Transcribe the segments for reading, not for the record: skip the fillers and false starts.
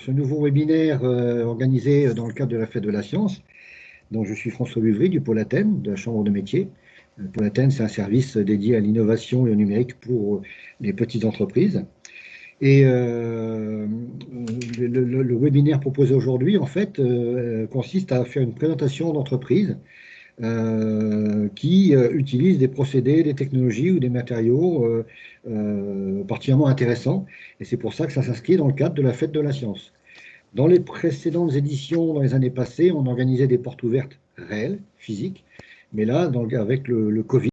ce nouveau webinaire organisé dans le cadre de la Fête de la Science. Donc, je suis François Buvry du Pôle Athènes, de la Chambre de métier. Le Pôle Athènes, c'est un service dédié à l'innovation et au numérique pour les petites entreprises. Et le webinaire proposé aujourd'hui, en fait, consiste à faire une présentation d'entreprise qui utilisent des procédés, des technologies ou des matériaux particulièrement intéressants. Et c'est pour ça que ça s'inscrit dans le cadre de la Fête de la Science. Dans les précédentes éditions, dans les années passées, on organisait des portes ouvertes réelles, physiques. Mais là, avec le Covid,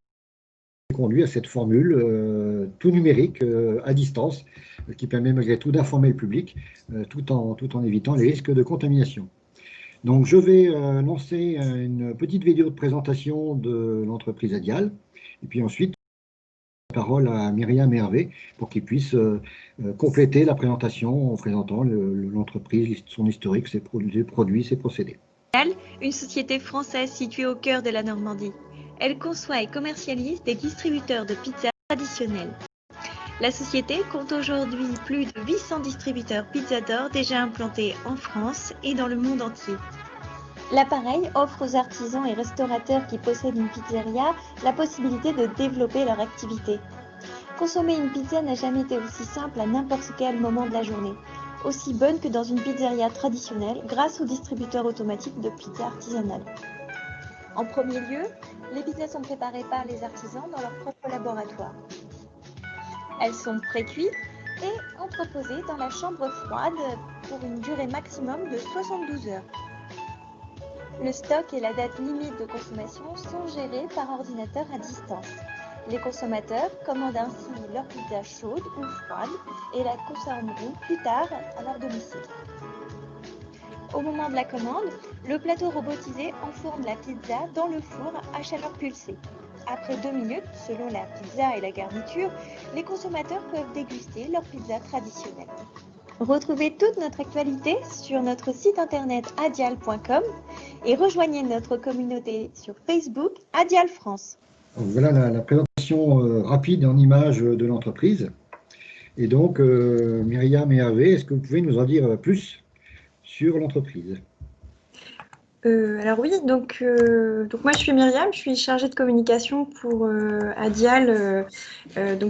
on conduit à cette formule tout numérique, à distance, qui permet malgré tout d'informer le public, tout en évitant les risques de contamination. Donc, je vais lancer une petite vidéo de présentation de l'entreprise Adial. Et puis ensuite, la parole à Myriam et Hervé pour qu'ils puissent compléter la présentation en présentant l'entreprise, son historique, ses produits, ses procédés. Adial, une société française située au cœur de la Normandie. Elle conçoit et commercialise des distributeurs de pizza traditionnels. La société compte aujourd'hui plus de 800 distributeurs Pizzador déjà implantés en France et dans le monde entier. L'appareil offre aux artisans et restaurateurs qui possèdent une pizzeria la possibilité de développer leur activité. Consommer une pizza n'a jamais été aussi simple à n'importe quel moment de la journée, aussi bonne que dans une pizzeria traditionnelle grâce aux distributeurs automatiques de pizza artisanale. En premier lieu, les pizzas sont préparées par les artisans dans leur propre laboratoire. Elles sont pré-cuites et entreposées dans la chambre froide pour une durée maximum de 72 heures. Le stock et la date limite de consommation sont gérés par ordinateur à distance. Les consommateurs commandent ainsi leur pizza chaude ou froide et la consommeront plus tard à leur domicile. Au moment de la commande, le plateau robotisé enfourne la pizza dans le four à chaleur pulsée. Après 2 minutes, selon la pizza et la garniture, les consommateurs peuvent déguster leur pizza traditionnelle. Retrouvez toute notre actualité sur notre site internet adial.com et rejoignez notre communauté sur Facebook Adial France. Donc, voilà la présentation rapide en images de l'entreprise. Et donc, Myriam et Hervé, est-ce que vous pouvez nous en dire plus sur l'entreprise? Alors oui, donc moi je suis Myriam, je suis chargée de communication pour Adial,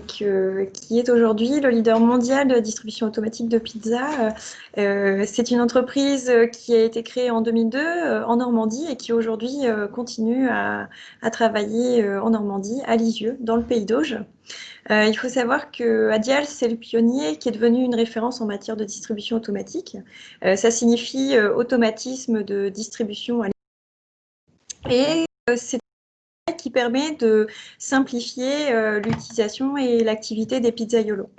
qui est aujourd'hui le leader mondial de distribution automatique de pizza. C'est une entreprise qui a été créée en 2002 en Normandie et qui aujourd'hui continue à travailler en Normandie, à Lisieux, dans le Pays d'Auge. Il faut savoir que Adial, c'est le pionnier qui est devenu une référence en matière de distribution automatique. Ça signifie automatisme de distribution. Et c'est qui permet de simplifier l'utilisation et l'activité des pizzaiolos.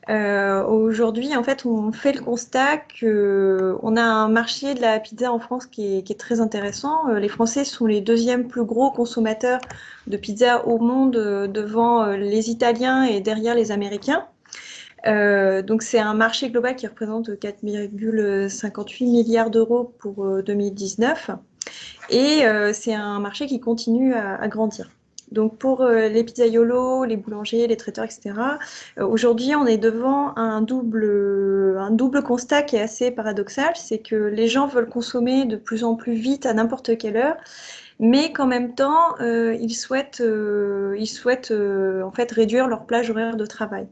Aujourd'hui, en fait, on fait le constat qu'on a un marché de la pizza en France qui est très intéressant. Les Français sont les deuxièmes plus gros consommateurs de pizza au monde, devant les Italiens et derrière les Américains. Donc c'est un marché global qui représente 4,58 milliards d'euros pour 2019. Et c'est un marché qui continue à grandir. Donc pour les pizzaiolos, les boulangers, les traiteurs, etc., aujourd'hui on est devant un double constat qui est assez paradoxal, c'est que les gens veulent consommer de plus en plus vite à n'importe quelle heure, mais qu'en même temps ils souhaitent en fait réduire leur plage horaire de travail.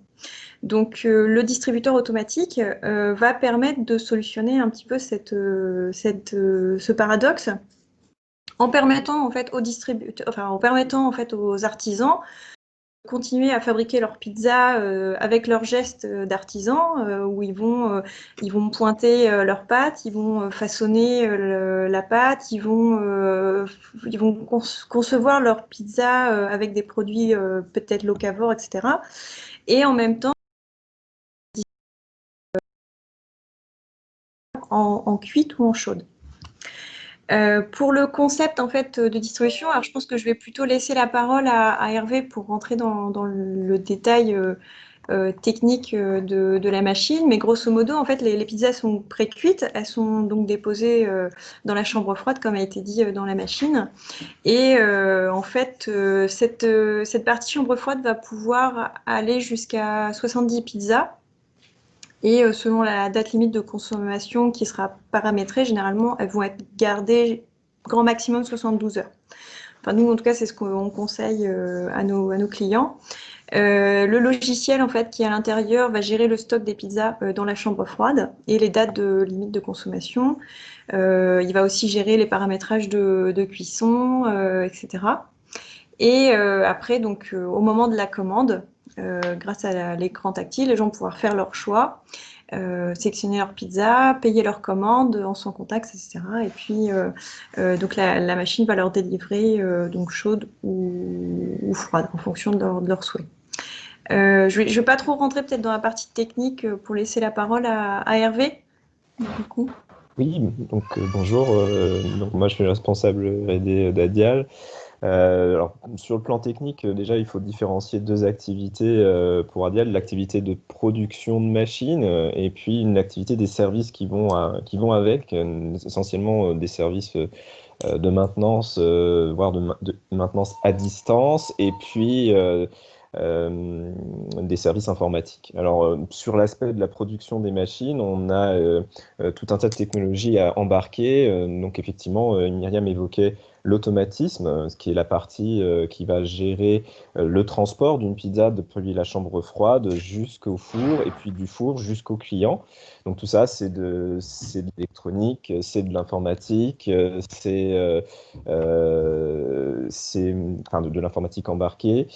Donc le distributeur automatique va permettre de solutionner un petit peu ce paradoxe, en permettant en fait aux artisans de continuer à fabriquer leur pizza avec leurs gestes d'artisans, où ils vont pointer leur pâte, ils vont façonner la pâte, ils vont concevoir leur pizza avec des produits peut-être locavores, etc. Et en même temps en cuite ou en chaude. Pour le concept en fait de distribution, alors je pense que je vais plutôt laisser la parole à Hervé pour rentrer dans le détail technique de la machine, mais grosso modo en fait les pizzas sont pré-cuites, elles sont donc déposées dans la chambre froide comme a été dit dans la machine, et en fait cette partie chambre froide va pouvoir aller jusqu'à 70 pizzas. Et selon la date limite de consommation qui sera paramétrée, généralement, elles vont être gardées grand maximum 72 heures. Enfin, nous, en tout cas, c'est ce qu'on conseille à nos clients. Le logiciel, en fait, qui est à l'intérieur, va gérer le stock des pizzas dans la chambre froide et les dates de limite de consommation. Il va aussi gérer les paramétrages de cuisson, etc. Et après, donc, au moment de la commande, grâce à l'écran tactile, les gens vont pouvoir faire leur choix, sélectionner leur pizza, payer leur commande en sans contact, etc. Et puis, donc la machine va leur délivrer donc chaude ou froide en fonction de leur souhait. Je vais pas trop rentrer peut-être dans la partie technique pour laisser la parole à Hervé, du coup. Oui, donc bonjour. Donc moi, je suis le responsable R&D d'Adial. Alors, sur le plan technique, déjà, il faut différencier deux activités pour Adial, l'activité de production de machines et puis une activité des services qui vont avec, essentiellement des services de maintenance, voire de maintenance à distance, et puis des services informatiques. Alors, sur l'aspect de la production des machines, on a tout un tas de technologies à embarquer. Donc, effectivement, Myriam évoquait l'automatisme, ce qui est la partie qui va gérer le transport d'une pizza depuis la chambre froide jusqu'au four, et puis du four jusqu'au client. Donc, tout ça, c'est de l'électronique, c'est de l'informatique, c'est enfin, de l'informatique embarquée.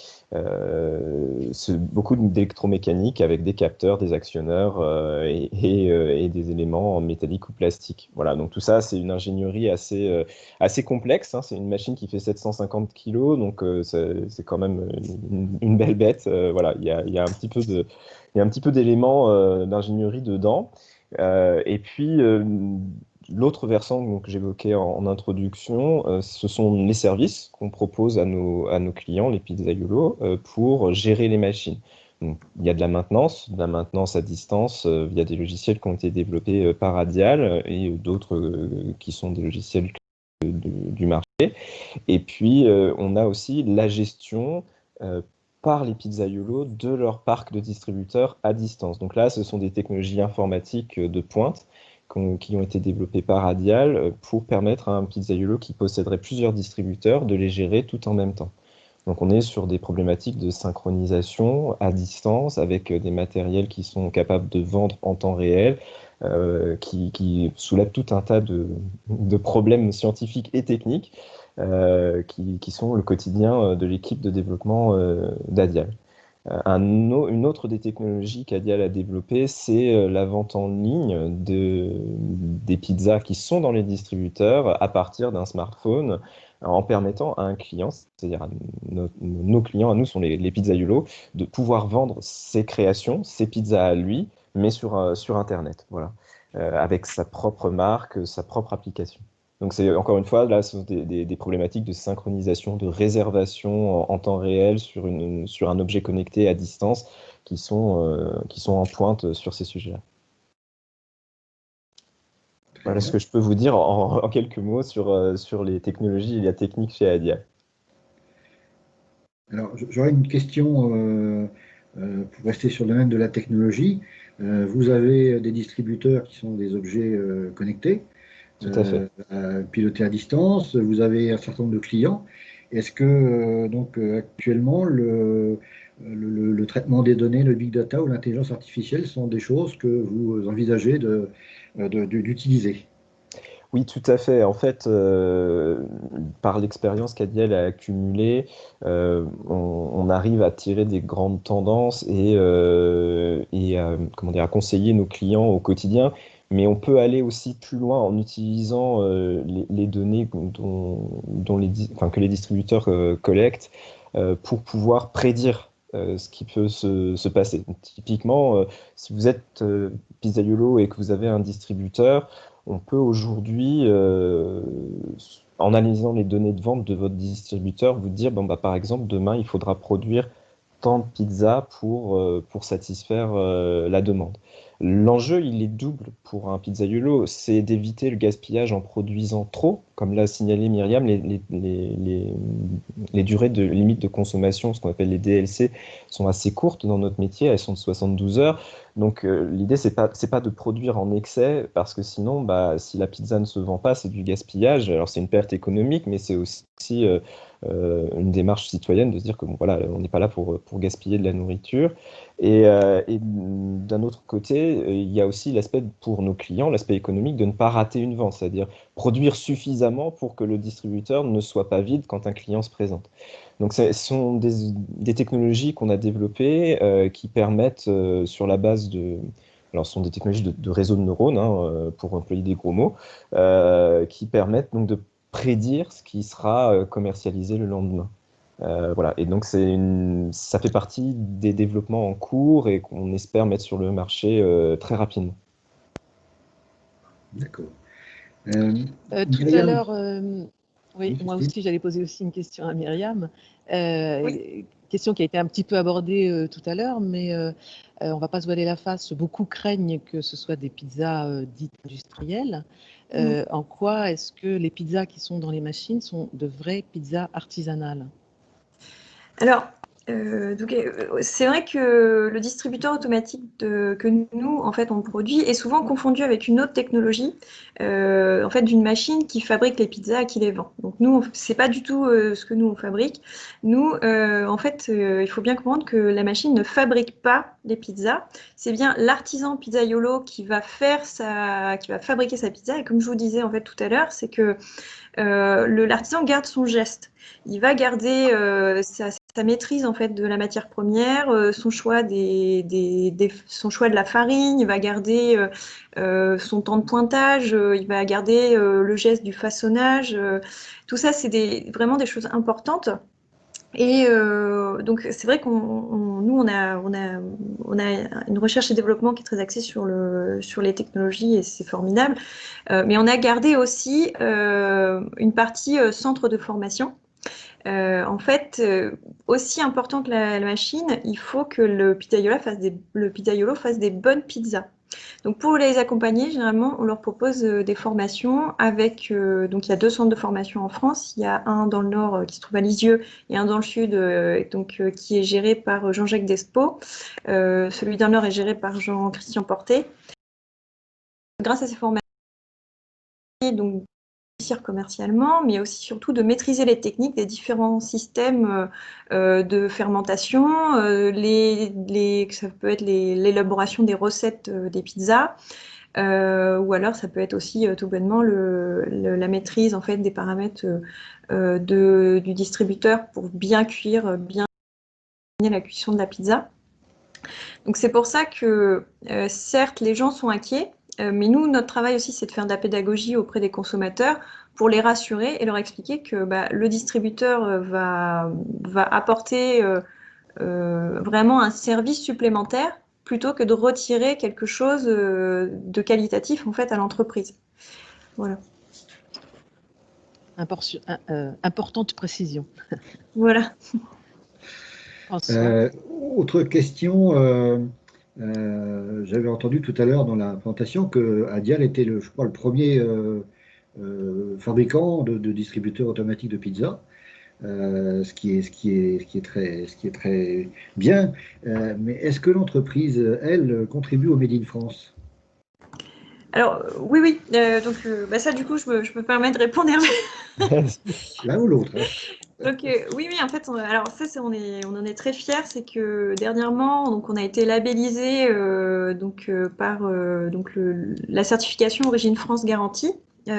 C'est beaucoup d'électromécanique avec des capteurs, des actionneurs et des éléments en métallique ou plastique. Voilà, donc tout ça, c'est une ingénierie assez complexe. Hein. C'est une machine qui fait 750 kg, donc c'est quand même une belle bête. Voilà, il y a un petit peu d'éléments d'ingénierie dedans. Et puis, l'autre versant que j'évoquais en introduction, ce sont les services qu'on propose à nos clients, les pizzaiolos, pour gérer les machines. Donc, il y a de la maintenance à distance via des logiciels qui ont été développés par Adial et d'autres qui sont des logiciels du marché. Et puis, on a aussi la gestion par les pizzaiolos de leur parc de distributeurs à distance. Donc là, ce sont des technologies informatiques de pointe qui ont été développées par Adial pour permettre à un pizzaiolo qui posséderait plusieurs distributeurs de les gérer tout en même temps. Donc on est sur des problématiques de synchronisation à distance avec des matériels qui sont capables de vendre en temps réel, qui soulèvent tout un tas de problèmes scientifiques et techniques qui sont le quotidien de l'équipe de développement d'Adial. Une autre des technologies qu'Adial a développées, c'est la vente en ligne des pizzas qui sont dans les distributeurs à partir d'un smartphone, en permettant à un client, c'est-à-dire à nos clients, à nous sont les pizzaiolos, de pouvoir vendre ses créations, ses pizzas à lui, mais sur Internet, voilà, avec sa propre marque, sa propre application. Donc c'est encore une fois, là, ce sont des problématiques de synchronisation, de réservation en temps réel sur un objet connecté à distance qui sont en pointe sur ces sujets-là. Voilà ce que je peux vous dire en quelques mots sur les technologies et la technique chez Adial. Alors, j'aurais une question pour rester sur le domaine de la technologie. Vous avez des distributeurs qui sont des objets connectés, Tout à fait. pilotés à distance. Vous avez un certain nombre de clients. Est-ce que actuellement le traitement des données, le big data ou l'intelligence artificielle sont des choses que vous envisagez d'utiliser? Oui, tout à fait. En fait, par l'expérience qu'Adiel a accumulée, on arrive à tirer des grandes tendances et comment dire, à conseiller nos clients au quotidien. Mais on peut aller aussi plus loin en utilisant les données que les distributeurs collectent pour pouvoir prédire ce qui peut se passer. Donc, typiquement, si vous êtes pizzaiolo et que vous avez un distributeur, on peut aujourd'hui, en analysant les données de vente de votre distributeur, vous dire, bon, bah, par exemple, demain, il faudra produire tant de pizzas pour satisfaire la demande. L'enjeu, il est double pour un pizzaiolo, c'est d'éviter le gaspillage en produisant trop. Comme l'a signalé Myriam, les durées de limite de consommation, ce qu'on appelle les DLC, sont assez courtes dans notre métier, elles sont de 72 heures. Donc l'idée, c'est pas de produire en excès, parce que sinon, bah, si la pizza ne se vend pas, c'est du gaspillage. Alors c'est une perte économique, mais c'est aussi une démarche citoyenne de se dire que bon, voilà, on n'est pas là pour gaspiller de la nourriture. Et d'un autre côté, il y a aussi l'aspect pour nos clients, l'aspect économique de ne pas rater une vente, c'est-à-dire produire suffisamment pour que le distributeur ne soit pas vide quand un client se présente. Donc ce sont des technologies qu'on a développées qui permettent, sur la base de... Alors ce sont des technologies de réseau de neurones, hein, pour employer des gros mots, qui permettent donc de prédire ce qui sera commercialisé le lendemain. Voilà. Et donc ça fait partie des développements en cours et qu'on espère mettre sur le marché très rapidement. D'accord. Tout à Myriam, l'heure, oui, oui, moi Christine. aussi, j'allais poser aussi une question à Myriam. Oui. Question qui a été un petit peu abordée tout à l'heure, mais on ne va pas se voiler la face. Beaucoup craignent que ce soit des pizzas dites industrielles. En quoi est-ce que les pizzas qui sont dans les machines sont de vraies pizzas artisanales? Alors, c'est vrai que le distributeur automatique que nous, en fait, on produit est souvent confondu avec une autre technologie, en fait, d'une machine qui fabrique les pizzas et qui les vend. Donc nous, c'est pas du tout ce que nous on fabrique. Nous, en fait, il faut bien comprendre que la machine ne fabrique pas les pizzas. C'est bien l'artisan pizzaiolo qui va fabriquer sa pizza. Et comme je vous disais en fait tout à l'heure, c'est que l'artisan garde son geste. Il va garder sa maîtrise en fait de la matière première, son choix son choix de la farine. Il va garder son temps de pointage. Il va garder le geste du façonnage. Tout ça, c'est vraiment des choses importantes. Et donc c'est vrai nous on a une recherche et développement qui est très axée sur les technologies et c'est formidable. Mais on a gardé aussi une partie centre de formation. En fait, aussi important que la machine, il faut que le pizzaiolo fasse des bonnes pizzas. Donc pour les accompagner, généralement, on leur propose des formations avec, donc il y a 2 centres de formation en France. Il y a un dans le nord qui se trouve à Lisieux et un dans le sud qui est géré par Jean-Jacques Despo. Celui dans le nord est géré par Jean-Christian Porté. Grâce à ces formations, donc réussir commercialement, mais aussi surtout de maîtriser les techniques des différents systèmes de fermentation, ça peut être l'élaboration des recettes des pizzas, ou alors ça peut être aussi tout bonnement la maîtrise en fait des paramètres du distributeur pour bien cuire, bien la cuisson de la pizza. Donc c'est pour ça que certes les gens sont inquiets, mais nous notre travail aussi c'est de faire de la pédagogie auprès des consommateurs pour les rassurer et leur expliquer que le distributeur va apporter vraiment un service supplémentaire plutôt que de retirer quelque chose de qualitatif en fait à l'entreprise. Voilà. Importante précision. Voilà. Autre question, j'avais entendu tout à l'heure dans la présentation que Adial était je crois, le premier fabricant de distributeurs automatiques de pizza. Ce qui est très bien. Mais est-ce que l'entreprise, elle, contribue au Made in France? Alors oui. Donc ça du coup je me permets de répondre. L'un ou l'autre, hein. Donc oui, en fait, alors ça, on en est très fiers, c'est que dernièrement, donc on a été labellisé par la certification Origine France Garantie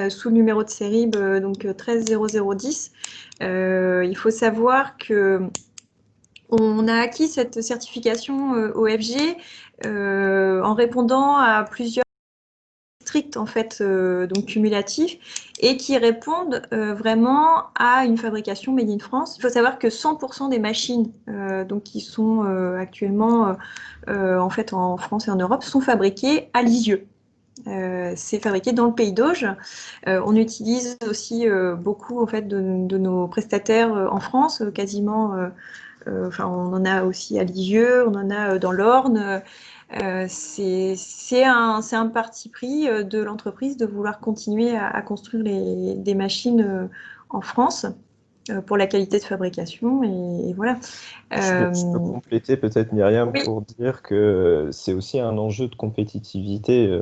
sous le numéro de série donc 130010. Il faut savoir que on a acquis cette certification OFG en répondant à plusieurs stricts en fait donc cumulatifs et qui répondent vraiment à une fabrication made in France. Il faut savoir que 100% des machines donc qui sont actuellement en fait en France et en Europe sont fabriquées à Lisieux. C'est fabriqué dans le pays d'Auge. On utilise aussi beaucoup en fait de nos prestataires en France, quasiment. On en a aussi à Lisieux, on en a dans l'Orne. C'est un parti pris de l'entreprise de vouloir continuer à construire des machines en France pour la qualité de fabrication et voilà. Je peux compléter peut-être Myriam Oui, pour dire que c'est aussi un enjeu de compétitivité.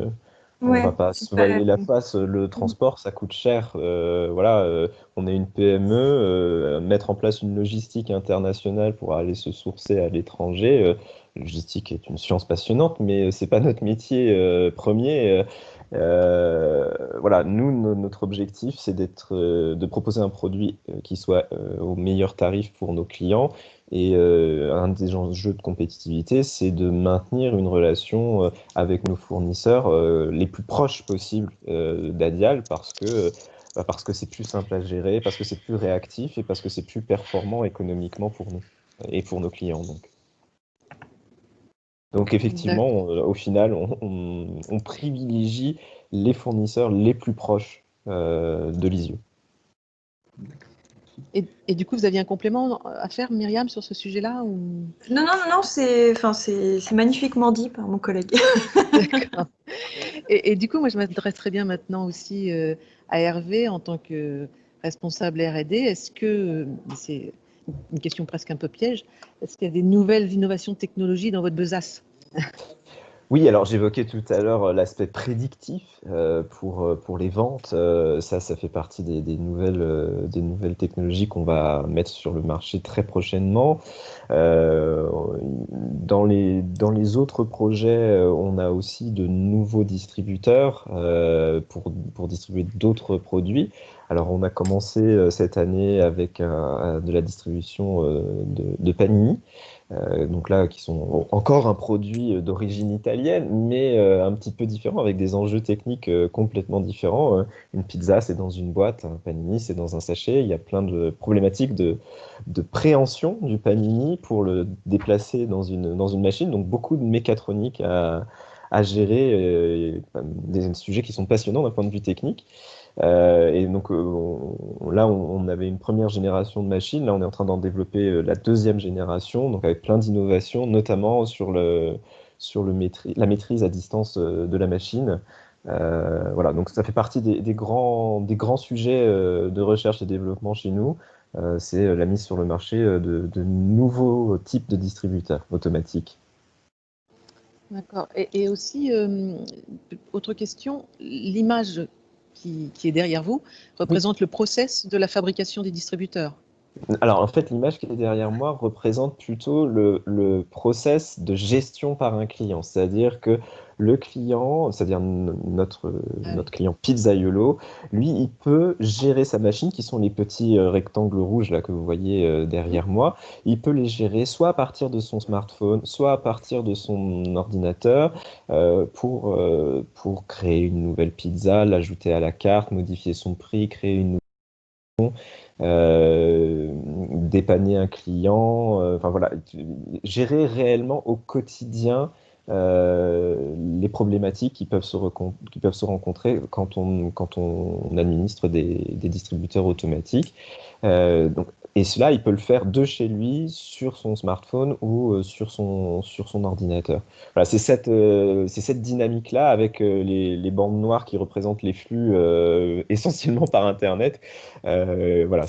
On va ouais, pas c'est se pas. voiler la face, le transport, ça coûte cher. Voilà, on est une PME, mettre en place une logistique internationale pour aller se sourcer à l'étranger. Logistique est une science passionnante, mais c'est pas notre métier premier. Voilà, nous, notre objectif, c'est de proposer un produit qui soit au meilleur tarif pour nos clients. Et un des enjeux de compétitivité, c'est de maintenir une relation avec nos fournisseurs les plus proches possibles d'Adial parce que c'est plus simple à gérer, parce que c'est plus réactif et parce que c'est plus performant économiquement pour nous et pour nos clients. Donc effectivement, au final, on privilégie les fournisseurs les plus proches de l'ISIO. Et du coup, vous aviez un complément à faire, Myriam, sur ce sujet-là ou... Non, c'est magnifiquement dit par mon collègue. D'accord. Et du coup, moi, je m'adresserais bien maintenant aussi à Hervé en tant que responsable R&D. Est-ce que, c'est une question presque un peu piège, est-ce qu'il y a des nouvelles innovations de technologie dans votre besace? Oui, alors j'évoquais tout à l'heure l'aspect prédictif pour les ventes. Ça fait partie des nouvelles technologies qu'on va mettre sur le marché très prochainement. Dans les autres projets, on a aussi de nouveaux distributeurs pour distribuer d'autres produits. Alors, on a commencé cette année avec de la distribution de panini. Donc là, qui sont encore un produit d'origine italienne, mais un petit peu différent, avec des enjeux techniques complètement différents. Une pizza, c'est dans une boîte, un panini, c'est dans un sachet. Il y a plein de problématiques de préhension du panini pour le déplacer dans une machine. Donc beaucoup de mécatronique à gérer, des sujets qui sont passionnants d'un point de vue technique. Et donc là, on avait une première génération de machines. Là, on est en train d'en développer la deuxième génération, donc avec plein d'innovations, notamment sur la maîtrise à distance de la machine. Voilà, donc ça fait partie des grands sujets de recherche et développement chez nous. C'est la mise sur le marché de nouveaux types de distributeurs automatiques. D'accord. Et aussi, autre question, l'image qui est derrière vous Oui. représente le process de la fabrication des distributeurs. Alors, en fait, l'image qui est derrière moi représente plutôt le process de gestion par un client. C'est-à-dire que le client, c'est-à-dire notre Ah oui. client Pizzaiolo, lui, il peut gérer sa machine, qui sont les petits rectangles rouges là, que vous voyez derrière moi. Il peut les gérer soit à partir de son smartphone, soit à partir de son ordinateur, pour créer une nouvelle pizza, l'ajouter à la carte, modifier son prix, créer une dépanner un client, enfin voilà, gérer réellement au quotidien les problématiques qui peuvent se rencontrer quand on administre des distributeurs automatiques. Et cela, il peut le faire de chez lui, sur son smartphone ou sur son ordinateur. Voilà, c'est cette dynamique-là avec les bandes noires qui représentent les flux essentiellement par Internet. Voilà,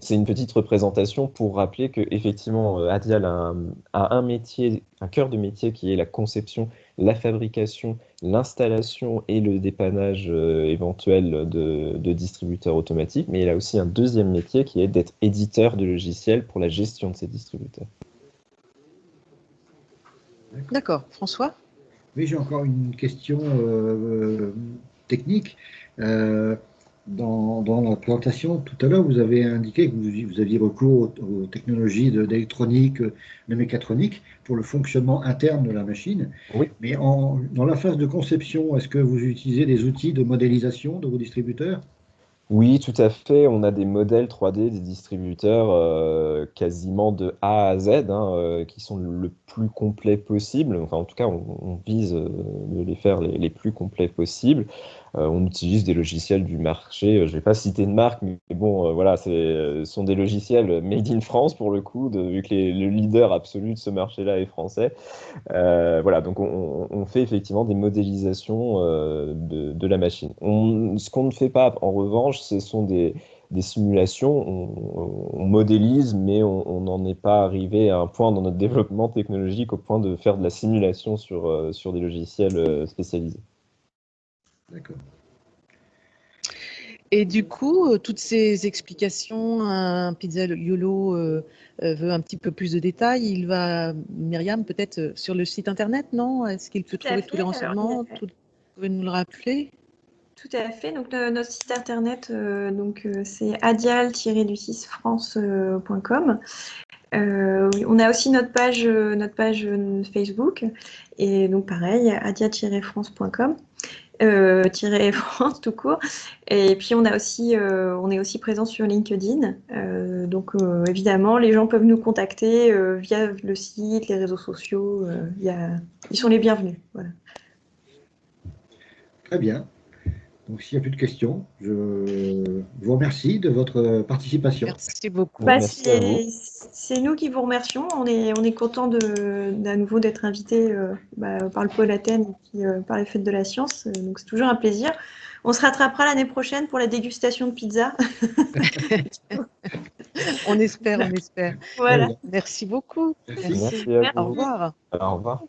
c'est une petite représentation pour rappeler que effectivement Adial a un métier, un cœur de métier qui est la conception, la fabrication, l'installation et le dépannage éventuel de distributeurs automatiques, mais il a aussi un deuxième métier qui est d'être éditeur de logiciels pour la gestion de ces distributeurs. D'accord. François? Oui, j'ai encore une question technique. Dans la présentation, tout à l'heure, vous avez indiqué que vous aviez recours aux technologies d'électronique, de mécatronique pour le fonctionnement interne de la machine. Oui. Mais dans la phase de conception, est-ce que vous utilisez des outils de modélisation de vos distributeurs? Oui, tout à fait. On a des modèles 3D des distributeurs quasiment de A à Z, hein, qui sont le plus complets possible. Enfin, en tout cas, on vise de les faire les plus complets possibles. On utilise des logiciels du marché, je ne vais pas citer de marque, mais bon, voilà, ce sont des logiciels made in France pour le coup, vu que le leader absolu de ce marché-là est français. Voilà, donc on fait effectivement des modélisations de la machine. Ce qu'on ne fait pas, en revanche, ce sont des simulations. On modélise, mais on n'en est pas arrivé à un point dans notre développement technologique au point de faire de la simulation sur des logiciels spécialisés. D'accord. Et du coup, toutes ces explications, un Pizzaiolo veut un petit peu plus de détails. Il va, Myriam, peut-être sur le site internet, non? Est-ce qu'il peut Tout à trouver tous les fait. Alors, renseignements? Vous pouvez nous le rappeler? tout à fait. Donc, notre site internet, c'est adial-france.com. Oui, on a aussi notre page Facebook. Et donc, pareil, adial-france.com. France tout court. Et puis on est aussi présent sur LinkedIn. Évidemment, les gens peuvent nous contacter via le site, les réseaux sociaux. Ils sont les bienvenus. Voilà. Très bien. Donc, s'il n'y a plus de questions, je vous remercie de votre participation. Merci beaucoup. Merci à vous. C'est nous qui vous remercions. On est content d'à nouveau d'être invité par le Pôle Athènes et puis par les Fêtes de la Science. Donc c'est toujours un plaisir. On se rattrapera l'année prochaine pour la dégustation de pizza. On espère, on espère. Voilà. Merci beaucoup. Merci. Merci. Merci à Au vous. revoir. Au revoir.